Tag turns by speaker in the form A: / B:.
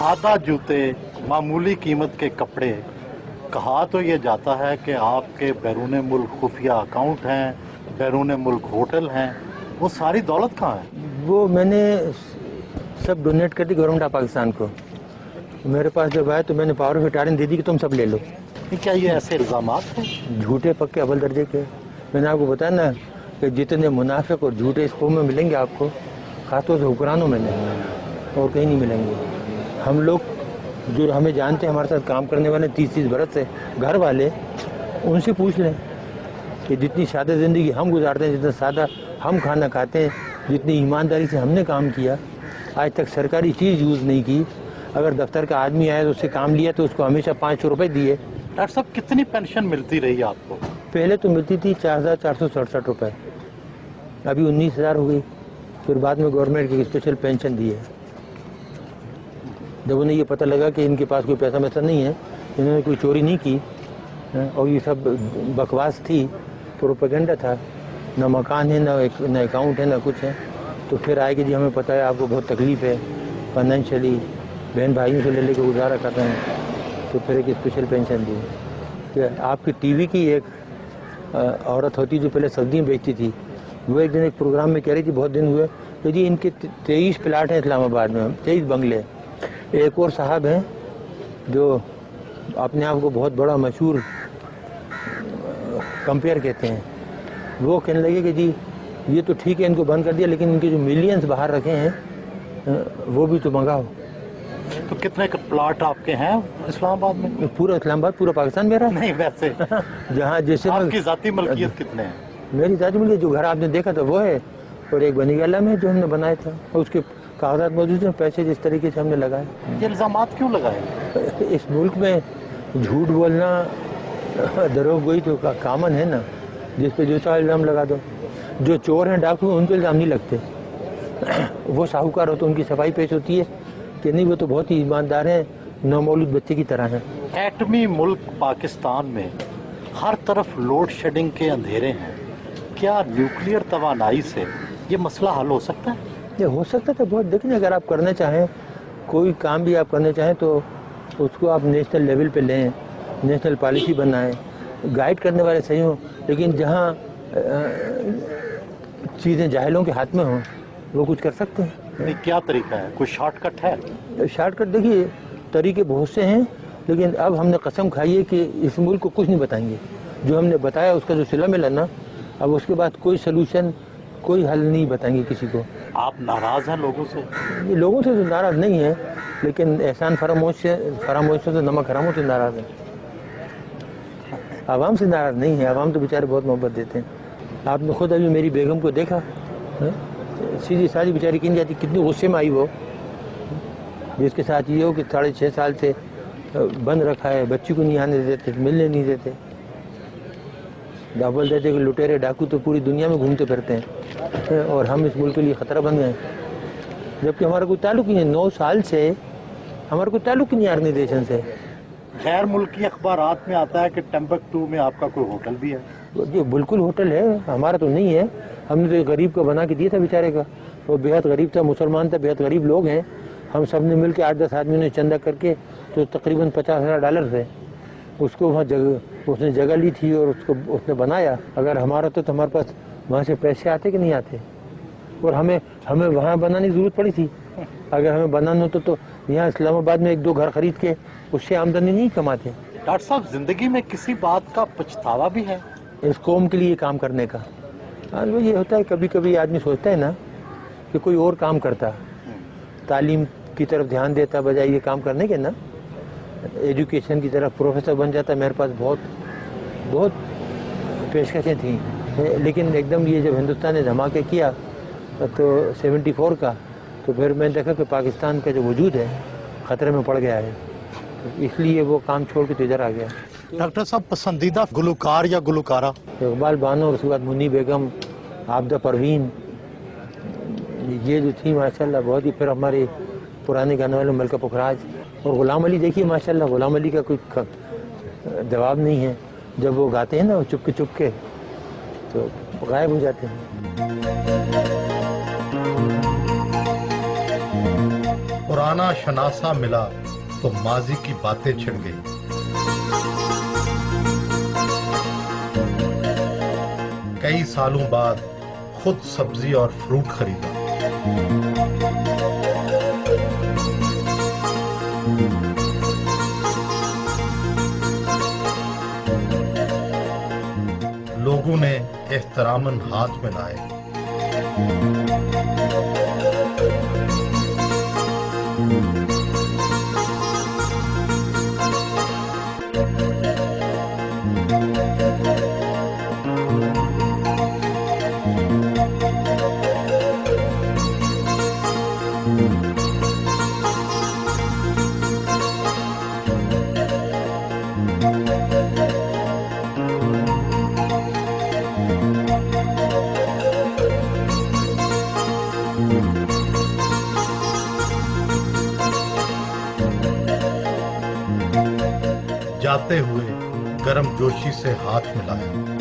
A: सादा जूते, मामूली कीमत के कपड़े, कहा तो ये जाता है कि आपके बैरून मुल्क खुफिया अकाउंट हैं, बैरून मुल्क होटल हैं, वो सारी दौलत कहाँ है?
B: वो मैंने सब डोनेट कर दी गवर्नमेंट ऑफ पाकिस्तान को। मेरे पास जब आए तो मैंने पावर ऑफ अटॉर्नी दे दी कि तुम सब ले लो।
A: क्या ये ऐसे इल्ज़ामात हैं?
B: झूठे पक्के अव्वल दर्जे के। मैंने आपको बताया ना कि जितने मुनाफिक और झूठे इस कौम में मिलेंगे आपको, खासतौर से हुक्रानों में नहीं, और कहीं नहीं मिलेंगे। हम लोग जो हमें जानते हैं, हमारे साथ काम करने वाले 30-30 बरस से घर वाले, उनसे पूछ लें कि जितनी सादा ज़िंदगी हम गुजारते हैं, जितना सादा हम खाना खाते हैं, जितनी ईमानदारी से हमने काम किया, आज तक सरकारी चीज़ यूज़ नहीं की। अगर दफ्तर का आदमी आया तो उससे काम लिया तो उसको हमेशा 500 रुपये दिए।
A: डॉक्टर साहब, कितनी पेंशन मिलती रही आपको?
B: पहले तो मिलती थी 4,467 रुपये, अभी 19,000 हो गई। फिर बाद में गवर्नमेंट की स्पेशल पेंशन दी है। जब उन्हें ये पता लगा कि इनके पास कोई पैसा वैसा नहीं है, इन्होंने कोई चोरी नहीं की और ये सब बकवास थी, प्रोपेगेंडा था, ना मकान है, ना अकाउंट है, ना कुछ है, तो फिर आए कि जी हमें पता है आपको बहुत तकलीफ़ है फाइनेंशियली, बहन भाइयों से ले लेकर गुजारा करते हैं, तो फिर एक स्पेशल पेंशन दी। कि आपकी टीवी की एक औरत होती जो पहले सब्जियाँ बेचती थी, वो एक दिन एक प्रोग्राम में कह रही थी, बहुत दिन हुए, तो जी इनके 23 प्लाट हैं इस्लामाबाद में, 23 बंगले। एक और साहब हैं जो अपने आप को बहुत बड़ा मशहूर कंपेयर कहते हैं, वो कहने लगे कि जी ये तो ठीक है इनको बंद कर दिया, लेकिन इनके जो मिलियंस बाहर रखे हैं वो भी तो मंगाओ।
A: तो कितने प्लाट आपके हैं इस्लामाबाद में?
B: पूरा इस्लामाबाद, पूरा पाकिस्तान मेरा
A: नहीं, वैसे
B: जहाँ जैसे
A: आपकी ज़ाती मलकियत कितने हैं?
B: मेरी ज़ाती मलकियत जो घर आपने देखा था वो है, और एक बनी गला में जो हमने बनाया था, और उसके कागजात मौजूद हैं, पैसे जिस तरीके से हमने लगाए।
A: ये इल्ज़ामात क्यों लगाए?
B: इस मुल्क में झूठ बोलना, दरोगोई तो कामन है ना, जिस पे जो चाहे इल्ज़ाम लगा दो। जो चोर हैं, डाकू, उन पर इल्ज़ाम नहीं लगते। वो साहूकार हो तो उनकी सफाई पेश होती है कि नहीं वो तो बहुत ही ईमानदार हैं, नौमौलूद बच्चे की तरह हैं।
A: एटमी मुल्क पाकिस्तान में हर तरफ लोड शेडिंग के अंधेरे हैं, क्या न्यूक्लियर तवानाई से ये मसला हल हो सकता है?
B: ये हो सकता था बहुत। देखिए, अगर आप करना चाहें, कोई काम भी आप करना चाहें तो उसको आप नेशनल लेवल पे लें, नेशनल पॉलिसी बनाएं, गाइड करने वाले सही हों, लेकिन जहाँ चीज़ें जाहिलों के हाथ में हों वो कुछ कर सकते हैं।
A: नहीं, क्या तरीका है? कोई शॉर्टकट है?
B: शॉर्टकट देखिए, तरीके बहुत से हैं, लेकिन अब हमने कसम खाई है कि इस मुल्क को कुछ नहीं बताएंगे। जो हमने बताया उसका जो सिला मिला ना, अब उसके बाद कोई सलूशन, कोई हल नहीं बताएंगे किसी को।
A: आप नाराज़ हैं लोगों से?
B: ये लोगों से तो नाराज़ नहीं है, लेकिन एहसान फरामोश से तो नमक हरामों से नाराज़ है। आवाम से नाराज़ नहीं है, आवाम तो बेचारे बहुत मोहब्बत देते हैं। आपने खुद अभी मेरी बेगम को देखा, सीधी सादी बेचारी की नहीं जाती, कितनी गुस्से में आई वो, जिसके साथ ये हो कि 6.5 साल से बंद रखा है, बच्ची को नहीं आने देते, मिलने नहीं देते। बोल देते कि लुटेरे डाकू तो पूरी दुनिया में घूमते फिरते हैं और हम इस मुल्क के लिए ख़तरा बन गए, जबकि हमारा कोई ताल्लुक नहीं है। 9 साल से हमारा कोई ताल्लुक नहीं है ऑर्गेनाइजेशन से।
A: गैर मुल्की अखबारात में आता है कि टम्बकटू में आपका कोई होटल भी है।
B: जी बिल्कुल होटल है, हमारा तो नहीं है। हमने तो एक गरीब को बना के दिया था बेचारे का, वो बेहद गरीब था, मुसलमान था, बेहद गरीब लोग हैं। हम सब ने मिल के 8-10 आदमियों ने चंदा करके, तो तकरीबन $50,000 थे, उसको वहाँ उसने जगह ली थी और उसको उसने बनाया। अगर हमारा तो हमारे पास वहाँ से पैसे आते कि नहीं आते, और हमें वहाँ बनाने की ज़रूरत पड़ी थी। अगर हमें बनाना होता तो यहाँ इस्लामाबाद में 1-2 घर खरीद के उससे आमदनी नहीं कमाते।
A: डॉक्टर साहब, ज़िंदगी में किसी बात का पछतावा भी है?
B: इस कौम के लिए काम करने का। हाँ, वो ये होता है, कभी कभी आदमी सोचता है ना कि कोई और काम करता, तालीम की तरफ ध्यान देता बजाय ये काम करने के ना, एजुकेशन की तरफ प्रोफेसर बन जाता। मेरे पास बहुत पेशकशें थी, लेकिन एकदम ये जब हिंदुस्तान ने धमाके किया तो 74 का, तो फिर मैंने देखा कि पाकिस्तान का जो वजूद है ख़तरे में पड़ गया है, इसलिए वो काम छोड़ के तो इधर आ गया।
A: डॉक्टर साहब, पसंदीदा गुलकार या गुलकारा?
B: इकबाल बानो, और उसके बाद मुन्नी बेगम, आबदा परवीन, ये जो थी माशाल्लाह बहुत ही। फिर हमारे पुराने गाने वाले मलका पुखराज और ग़ुलाम अली। देखिए माशाल्लाह, ग़ुलाम अली का कोई जवाब नहीं है। जब वो गाते हैं ना, वो चुपके तो गायब हो जाते हैं।
A: पुराना शनासा मिला तो माजी की बातें छिड़ गई। कई सालों बाद खुद सब्जी और फ्रूट खरीदा। लोगों ने एहतरामन हाथ मिलाए। जाते हुए गर्म जोशी से हाथ मिलाया।